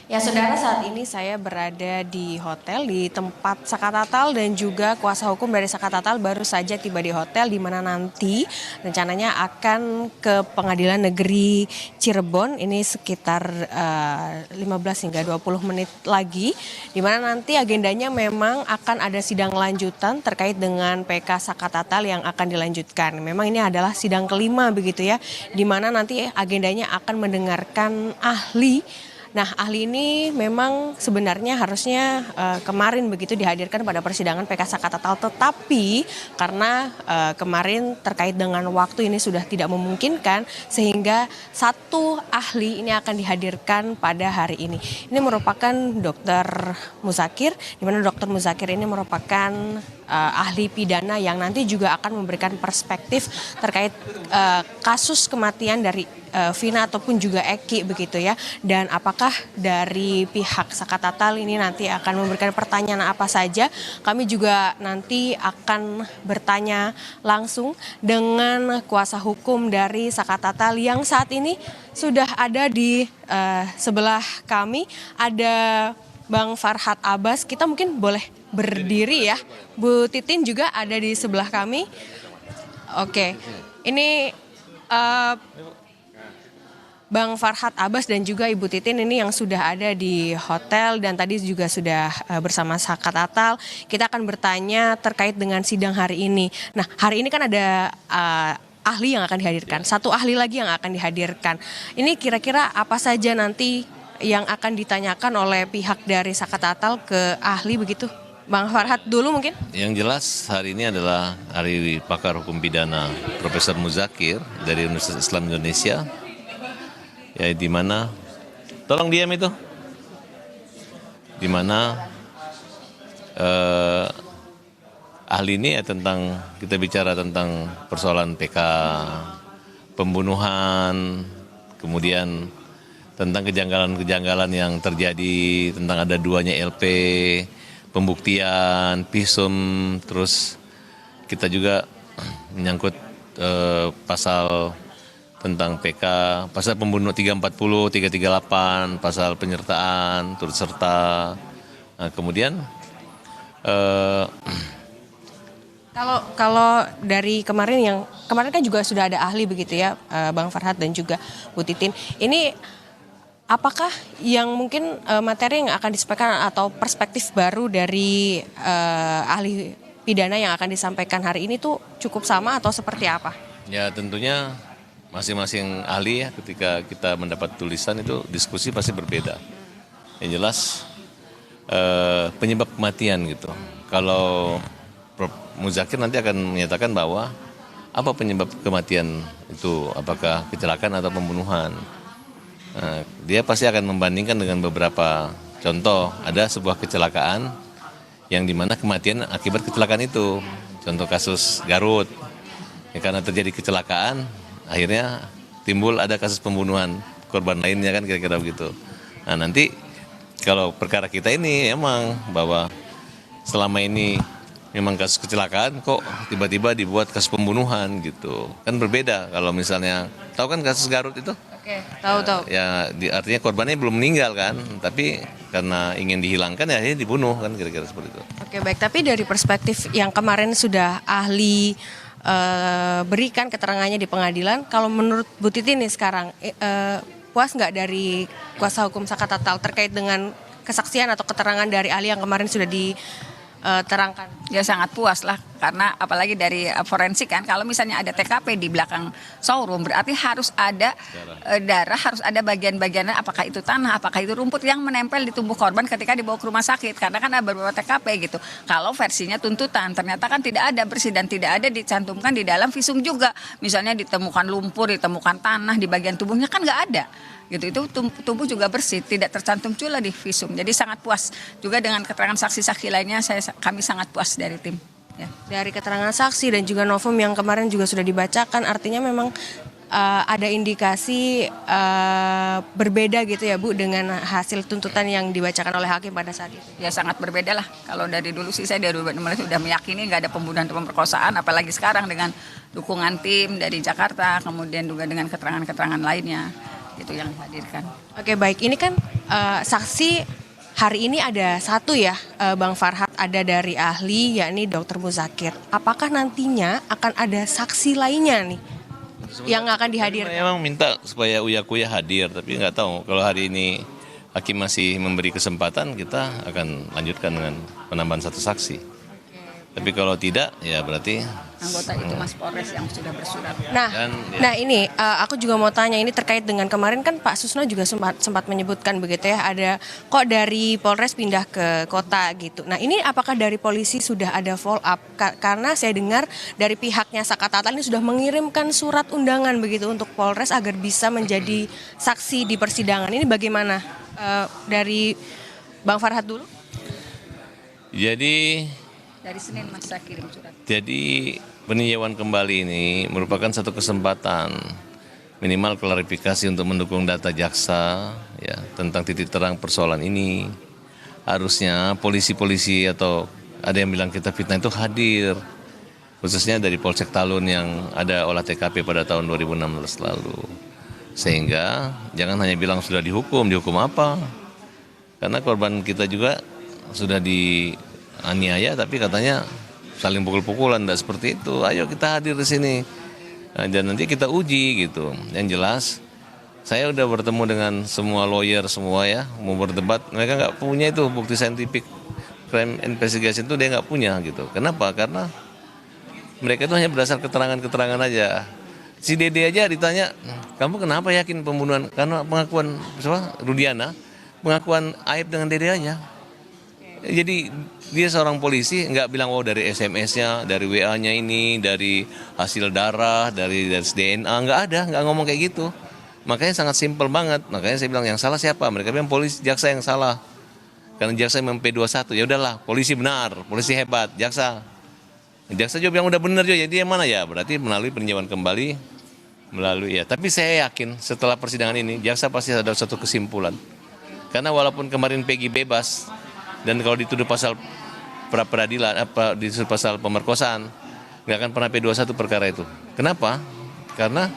Ya, saudara, saat ini saya berada di hotel di tempat Saka Tatal dan juga kuasa hukum dari Saka Tatal baru saja tiba di hotel di mana nanti rencananya akan ke Pengadilan Negeri Cirebon. Ini sekitar 15 hingga 20 menit lagi, di mana nanti agendanya memang akan ada sidang lanjutan terkait dengan PK Saka Tatal yang akan dilanjutkan. Memang ini adalah sidang kelima begitu ya, di mana nanti agendanya akan mendengarkan ahli. Nah, ahli ini memang sebenarnya harusnya kemarin begitu dihadirkan pada persidangan PK Saka Tatal, tetapi karena kemarin terkait dengan waktu ini sudah tidak memungkinkan sehingga satu ahli ini akan dihadirkan pada hari ini. Ini merupakan Dr. Muzakir, di mana Dr. Muzakir ini merupakan ahli pidana yang nanti juga akan memberikan perspektif terkait kasus kematian dari Vina ataupun juga Eki begitu ya, dan apakah dari pihak Saka Tatal ini nanti akan memberikan pertanyaan apa saja. Kami juga nanti akan bertanya langsung dengan kuasa hukum dari Saka Tatal yang saat ini sudah ada di sebelah kami. Ada Bang Farhad Abbas, kita mungkin boleh berdiri ya. Bu Titin juga ada di sebelah kami. Oke, ini Bang Farhad Abbas dan juga Ibu Titin ini yang sudah ada di hotel dan tadi juga sudah bersama Saka Tatal. Kita akan bertanya terkait dengan sidang hari ini. Nah, hari ini kan ada ahli yang akan dihadirkan, satu ahli lagi yang akan dihadirkan. Ini kira-kira apa saja nanti yang akan ditanyakan oleh pihak dari Saka Tatal ke ahli begitu? Bang Farhad dulu mungkin. Yang jelas hari ini adalah hari pakar hukum pidana Profesor Muzakir dari Universitas Islam Indonesia. Ya, di mana tolong diam itu, di mana ahli ini ya tentang, kita bicara tentang persoalan PK, pembunuhan, kemudian tentang kejanggalan-kejanggalan yang terjadi, tentang ada duanya LP, pembuktian, visum, terus kita juga menyangkut pasal tentang PK, pasal pembunuh 340, 338, pasal penyertaan, turut serta. Nah, kemudian Kalau dari kemarin kan juga sudah ada ahli begitu ya, Bang Farhad dan juga Bu Titin. Ini apakah yang mungkin materi yang akan disampaikan atau perspektif baru dari ahli pidana yang akan disampaikan hari ini tuh cukup sama atau seperti apa? ya tentunya masing-masing ahli ya, ketika kita mendapat tulisan itu diskusi pasti berbeda. Yang jelas penyebab kematian gitu. Kalau Prof. Muzakir nanti akan menyatakan bahwa apa penyebab kematian itu, apakah kecelakaan atau pembunuhan. Dia pasti akan membandingkan dengan beberapa contoh. Ada sebuah kecelakaan yang dimana kematian akibat kecelakaan itu. Contoh kasus Garut, ya, karena terjadi kecelakaan akhirnya timbul ada kasus pembunuhan korban lainnya, kan kira-kira begitu. Nah, nanti kalau perkara kita ini emang bahwa selama ini memang kasus kecelakaan kok tiba-tiba dibuat kasus pembunuhan gitu. Kan berbeda kalau misalnya, tahu kan kasus Garut itu? Oke, tahu. Artinya korbannya belum meninggal kan, tapi karena ingin dihilangkan ya akhirnya dibunuh, kan kira-kira seperti itu. Oke, baik, tapi dari perspektif yang kemarin sudah ahli berikan keterangannya di pengadilan, kalau menurut Bu Titi nih sekarang puas nggak dari kuasa hukum Saka Tatal terkait dengan kesaksian atau keterangan dari ahli yang kemarin sudah diterangkan? Ya sangat puas lah, karena apalagi dari forensik kan, kalau misalnya ada TKP di belakang showroom berarti harus ada darah, harus ada bagian-bagiannya, apakah itu tanah, apakah itu rumput yang menempel di tubuh korban ketika dibawa ke rumah sakit, karena kan ada beberapa TKP gitu. Kalau versinya tuntutan ternyata kan tidak ada bersih dan tidak ada dicantumkan di dalam visum juga, misalnya ditemukan lumpur, ditemukan tanah di bagian tubuhnya, kan nggak ada gitu. Itu tubuh juga bersih, tidak tercantum pula di visum. Jadi sangat puas juga dengan keterangan saksi-saksi lainnya. Kami sangat puas dari tim ya. Dari keterangan saksi dan juga novum yang kemarin juga sudah dibacakan, artinya memang ada indikasi berbeda gitu ya Bu dengan hasil tuntutan yang dibacakan oleh hakim pada saat itu. Ya sangat berbeda lah. Kalau dari dulu sih saya dari 2016 sudah meyakini nggak ada pembunuhan atau pemerkosaan, apalagi sekarang dengan dukungan tim dari Jakarta, kemudian juga dengan keterangan-keterangan lainnya. gitu yang dihadirkan. Oke, baik. Ini kan saksi hari ini ada satu ya, Bang Farhat, ada dari ahli yakni Dr. Muzakir. Apakah nantinya akan ada saksi lainnya nih yang akan dihadirkan? Memang minta supaya Uya Kuya hadir, tapi nggak tahu kalau hari ini hakim masih memberi kesempatan, kita akan lanjutkan dengan penambahan satu saksi. Tapi kalau tidak, ya berarti Anggota itu Mas Polres yang sudah bersurat. Nah ini aku juga mau tanya, ini terkait dengan kemarin kan Pak Susno juga sempat menyebutkan begitu ya, ada kok dari Polres pindah ke kota gitu. Nah ini apakah dari polisi sudah ada follow up? Karena saya dengar dari pihaknya Sakatatal ini sudah mengirimkan surat undangan begitu untuk Polres agar bisa menjadi saksi di persidangan. Ini bagaimana dari Bang Farhat dulu? jadi Dari Senin Mas saya kirim surat. Jadi peninjauan kembali ini merupakan satu kesempatan minimal klarifikasi untuk mendukung data jaksa ya tentang titik terang persoalan ini. Harusnya polisi-polisi atau ada yang bilang kita fitnah itu hadir, khususnya dari Polsek Talun yang ada olah TKP pada tahun 2016 lalu. Sehingga jangan hanya bilang sudah dihukum apa? Karena korban kita juga sudah dianiaya tapi katanya saling pukul-pukulan, tidak seperti itu. Ayo kita hadir di sini dan nanti kita uji gitu. Yang jelas saya udah bertemu dengan semua lawyer semua ya, mau berdebat, mereka nggak punya itu bukti saintifik crime investigation itu dia nggak punya gitu. Kenapa? Karena mereka itu hanya berdasar keterangan-keterangan aja. Si Dede aja ditanya, kamu kenapa yakin pembunuhan? Karena pengakuan Rudiana, pengakuan Aib dengan Dede aja. Jadi dia seorang polisi nggak bilang oh dari SMS-nya, dari WA-nya ini, dari hasil darah, dari DNA, nggak ngomong kayak gitu. Makanya sangat simpel banget. Makanya saya bilang yang salah siapa? Mereka bilang polisi, jaksa yang salah. Karena jaksa yang P21, ya udahlah, polisi benar, polisi hebat, jaksa. Jaksa juga bilang udah benar juga, jadi yang mana ya? Berarti melalui peninjauan kembali, melalui ya. Tapi saya yakin setelah persidangan ini, jaksa pasti ada satu kesimpulan. Karena walaupun kemarin Peggy bebas, dan kalau dituduh pasal pra-peradilan, dituduh pasal pemerkosaan, nggak akan pernah P21 perkara itu. Kenapa? Karena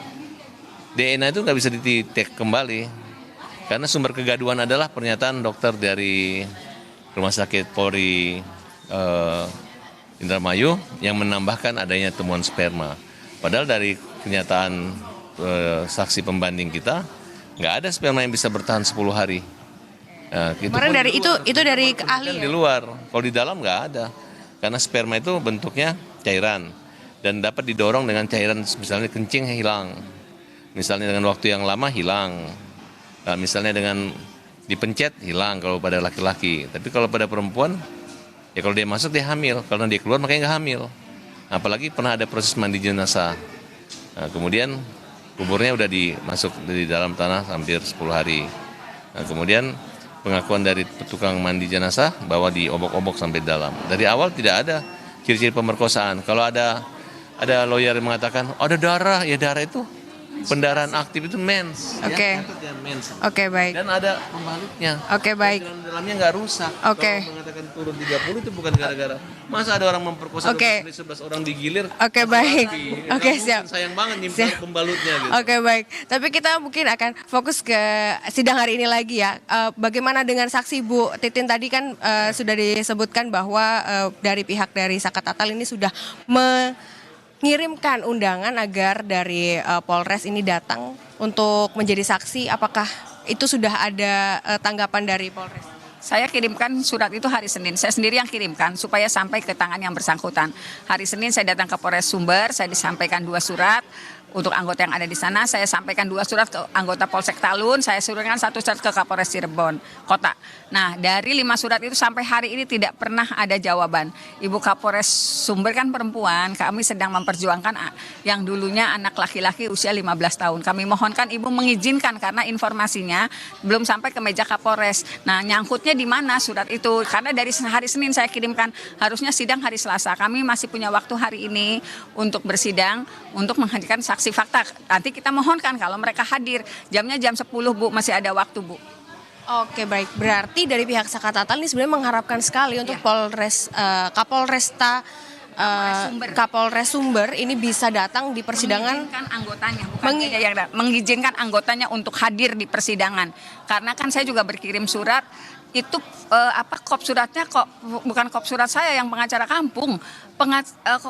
DNA itu nggak bisa di-take kembali. Karena sumber kegaduhan adalah pernyataan dokter dari Rumah Sakit Polri Indramayu yang menambahkan adanya temuan sperma. Padahal dari kenyataan saksi pembanding kita, nggak ada sperma yang bisa bertahan 10 hari. Nah, Kemarin dari itu dari ahli di luar, kalau di dalam nggak ada, karena sperma itu bentuknya cairan dan dapat didorong dengan cairan, misalnya kencing hilang, misalnya dengan waktu yang lama hilang, nah, misalnya dengan dipencet hilang kalau pada laki-laki, tapi kalau pada perempuan ya kalau dia masuk dia hamil, kalau dia keluar makanya nggak hamil, apalagi pernah ada proses mandi jenazah, nah, kemudian kuburnya udah dimasuk di dalam tanah hampir 10 hari, nah, kemudian pengakuan dari tukang mandi jenazah bahwa diobok-obok sampai dalam. Dari awal tidak ada ciri-ciri pemerkosaan. Kalau ada lawyer yang mengatakan ada darah, ya darah itu pendarahan aktif itu mens. Oke. Ya, mens. Oke, baik. Dan ada pembalutnya. Oke, baik. Dalamnya nggak rusak. Oke. Kalau mengatakan turun 30 itu bukan gara-gara masa ada orang memperkosa Oke. 11 orang digilir. Oke, baik. Oke, siap. Sayang banget nyimpan pembalutnya gitu. Oke, baik. Tapi kita mungkin akan fokus ke sidang hari ini lagi ya. Bagaimana dengan saksi Bu Titin tadi kan sudah disebutkan bahwa dari pihak dari Sakatatal ini sudah mengirimkan undangan agar dari Polres ini datang untuk menjadi saksi. Apakah itu sudah ada tanggapan dari Polres? Saya kirimkan surat itu hari Senin. Saya sendiri yang kirimkan supaya sampai ke tangan yang bersangkutan. Hari Senin saya datang ke Polres Sumber, saya disampaikan 2 surat. Untuk anggota yang ada di sana, saya sampaikan 2 surat ke anggota Polsek Talun, saya suratkan 1 surat ke Kapolres Cirebon Kota. Nah, dari 5 surat itu sampai hari ini tidak pernah ada jawaban. Ibu Kapolres Sumber kan perempuan, kami sedang memperjuangkan yang dulunya anak laki-laki usia 15 tahun. Kami mohonkan Ibu mengizinkan karena informasinya belum sampai ke meja Kapolres. Nah, nyangkutnya di mana surat itu? Karena dari hari Senin saya kirimkan, harusnya sidang hari Selasa. Kami masih punya waktu hari ini untuk bersidang, untuk menghadirkan saksi fakta. Nanti kita mohonkan kalau mereka hadir. Jamnya jam 10 Bu, masih ada waktu Bu. Oke, baik. Berarti dari pihak Sakatatal ini sebenarnya mengharapkan sekali untuk Polres Kapolresta Kapolres Sumber ini bisa datang di persidangan. Mengizinkan anggotanya, bukan dia yang mengizinkan anggotanya untuk hadir di persidangan. Karena kan saya juga berkirim surat itu kop suratnya kok bukan kop surat saya yang pengacara kampung,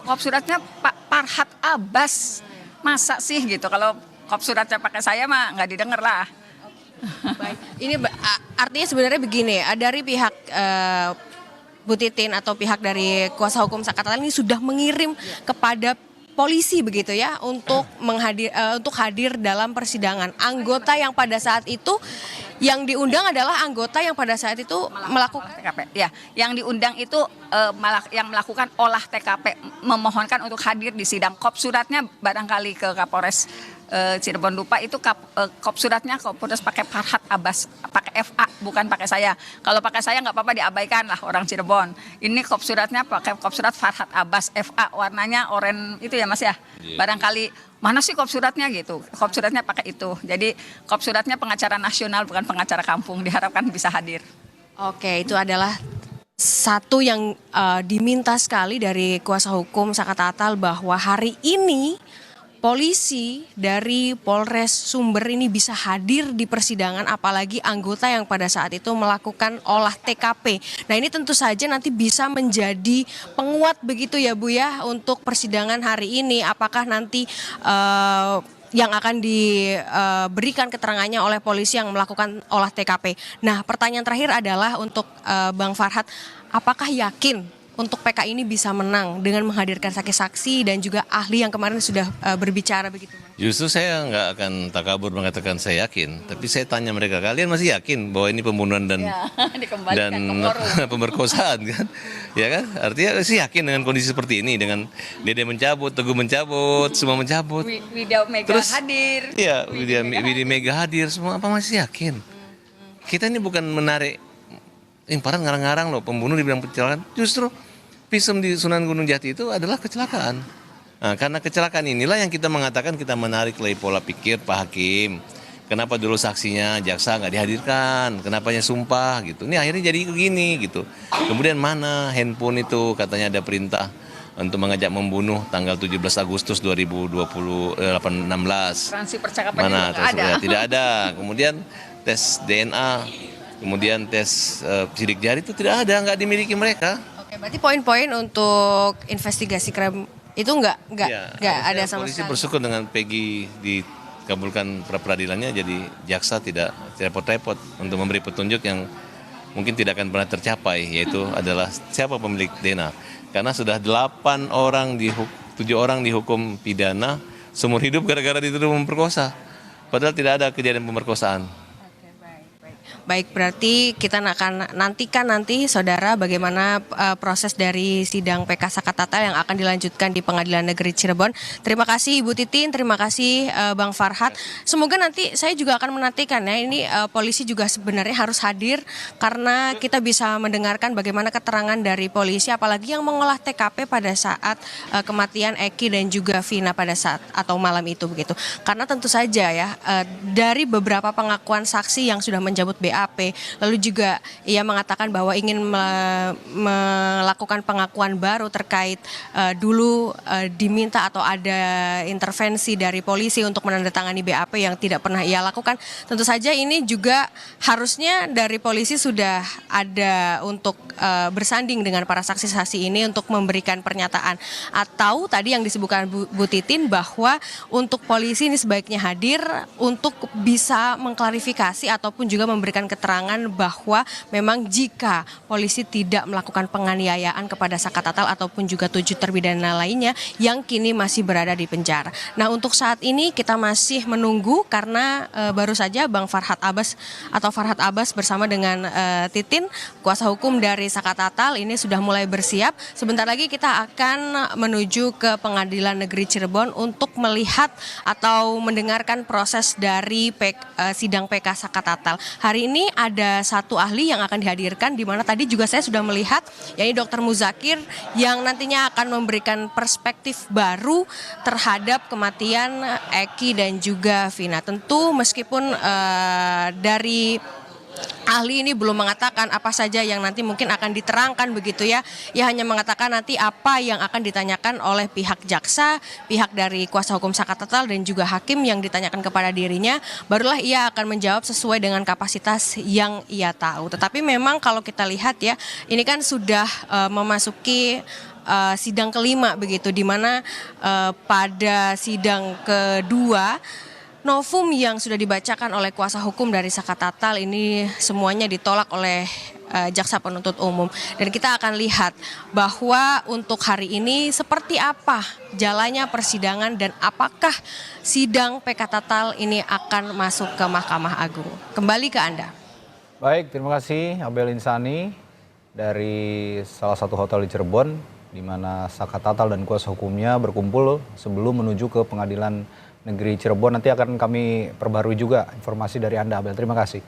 kop suratnya Pak Farhat Abbas. Masa sih gitu, kalau kop suratnya pakai saya mah nggak didengar lah. Baik. Ini artinya sebenarnya begini, dari pihak Bu Titin atau pihak dari kuasa hukum Sakatatal ini sudah mengirim kepada polisi begitu ya untuk hadir dalam persidangan. Anggota yang pada saat itu yang diundang adalah anggota yang pada saat itu melakukan TKP. Ya, yang diundang itu yang melakukan olah TKP, memohonkan untuk hadir di sidang. Kop suratnya barangkali ke Kapolres Cirebon lupa itu kop suratnya Kapolres pakai Farhat Abbas, pakai FA bukan pakai saya. Kalau pakai saya nggak apa-apa, diabaikan lah orang Cirebon. Ini kop suratnya pakai kop surat Farhat Abbas FA, warnanya oranye itu ya Mas ya. Barangkali mana sih kop suratnya gitu. Kop suratnya pakai itu. Jadi kop suratnya pengacara nasional bukan pengacara kampung, diharapkan bisa hadir. Oke, itu adalah satu yang diminta sekali dari kuasa hukum Sakatatal bahwa hari ini polisi dari Polres Sumber ini bisa hadir di persidangan, apalagi anggota yang pada saat itu melakukan olah TKP. Nah ini tentu saja nanti bisa menjadi penguat begitu ya Bu ya untuk persidangan hari ini. Apakah nanti yang akan diberikan keterangannya oleh polisi yang melakukan olah TKP. Nah pertanyaan terakhir adalah untuk Bang Farhat, apakah yakin untuk PK ini bisa menang dengan menghadirkan saksi-saksi dan juga ahli yang kemarin sudah berbicara begitu? Justru saya nggak akan takabur mengatakan saya yakin, tapi saya tanya mereka, kalian masih yakin bahwa ini pembunuhan dan pemerkosaan kan? Ya kan? Artinya sih yakin dengan kondisi seperti ini, dengan Dede mencabut, Teguh mencabut, semua mencabut. Widya Mega hadir. Iya, Widya Mega hadir, semua apa masih yakin? Kita ini bukan menarik imparan ngarang-ngarang loh, pembunuh dibilang kecelakaan. Justru visum di Sunan Gunung Jati itu adalah kecelakaan. Nah, karena kecelakaan inilah yang kita mengatakan kita menarik lagi pola pikir Pak Hakim. Kenapa dulu saksinya jaksa nggak dihadirkan? Kenapanya sumpah gitu? Ini akhirnya jadi begini gitu. Kemudian mana handphone itu katanya ada perintah untuk mengajak membunuh tanggal 17 Agustus 2016. Transi percakapan Mana juga ada. Ya, tidak ada. Kemudian tes DNA, kemudian tes sidik jari itu tidak ada, nggak dimiliki mereka. Oke, berarti poin-poin untuk investigasi krim itu nggak ada sama polisi sekali. bersyukur dengan Peggy dikabulkan pra-peradilannya, jadi jaksa tidak repot-repot untuk memberi petunjuk yang mungkin tidak akan pernah tercapai, yaitu adalah siapa pemilik DNA. Karena sudah 7 orang dihukum pidana seumur hidup gara-gara dituduh memperkosa. Padahal tidak ada kejadian pemerkosaan. Baik, berarti kita akan nantikan nanti saudara bagaimana proses dari sidang PK Sakatatal yang akan dilanjutkan di Pengadilan Negeri Cirebon. Terima kasih Ibu Titin, terima kasih Bang Farhat. Semoga nanti saya juga akan menantikan ya, ini polisi juga sebenarnya harus hadir karena kita bisa mendengarkan bagaimana keterangan dari polisi, apalagi yang mengolah TKP pada saat kematian Eki dan juga Vina pada saat atau malam itu begitu. Karena tentu saja ya dari beberapa pengakuan saksi yang sudah menjabut BAP, lalu juga ia mengatakan bahwa ingin melakukan pengakuan baru terkait dulu diminta atau ada intervensi dari polisi untuk menandatangani BAP yang tidak pernah ia lakukan. Tentu saja ini juga harusnya dari polisi sudah ada untuk bersanding dengan para saksi-saksi ini untuk memberikan pernyataan. Atau tadi yang disebutkan Bu Titin bahwa untuk polisi ini sebaiknya hadir untuk bisa mengklarifikasi ataupun juga memberikan keterangan bahwa memang jika polisi tidak melakukan penganiayaan kepada Sakatatal ataupun juga 7 terpidana lainnya yang kini masih berada di penjara. Nah untuk saat ini kita masih menunggu karena baru saja Bang Farhat Abbas bersama dengan Titin, kuasa hukum dari Sakatatal ini sudah mulai bersiap. Sebentar lagi kita akan menuju ke Pengadilan Negeri Cirebon untuk melihat atau mendengarkan proses dari sidang PK Sakatatal. Hari ini ada satu ahli yang akan dihadirkan, di mana tadi juga saya sudah melihat, yakni Dr. Muzakir yang nantinya akan memberikan perspektif baru terhadap kematian Eki dan juga Vina. Tentu meskipun dari ahli ini belum mengatakan apa saja yang nanti mungkin akan diterangkan begitu ya. Ia hanya mengatakan nanti apa yang akan ditanyakan oleh pihak jaksa, pihak dari kuasa hukum Saka Tatal dan juga hakim yang ditanyakan kepada dirinya, barulah ia akan menjawab sesuai dengan kapasitas yang ia tahu. Tetapi memang kalau kita lihat ya, ini kan sudah memasuki sidang kelima begitu, di mana pada sidang kedua novum yang sudah dibacakan oleh kuasa hukum dari Saka Tatal ini semuanya ditolak oleh jaksa penuntut umum. Dan kita akan lihat bahwa untuk hari ini seperti apa jalannya persidangan dan apakah sidang PK Tatal ini akan masuk ke Mahkamah Agung. Kembali ke Anda. Baik, terima kasih Abel Insani dari salah satu hotel di Cirebon, di mana Saka Tatal dan kuasa hukumnya berkumpul sebelum menuju ke Pengadilan Negeri Cirebon. Nanti akan kami perbarui juga informasi dari Anda, Abel. Terima kasih.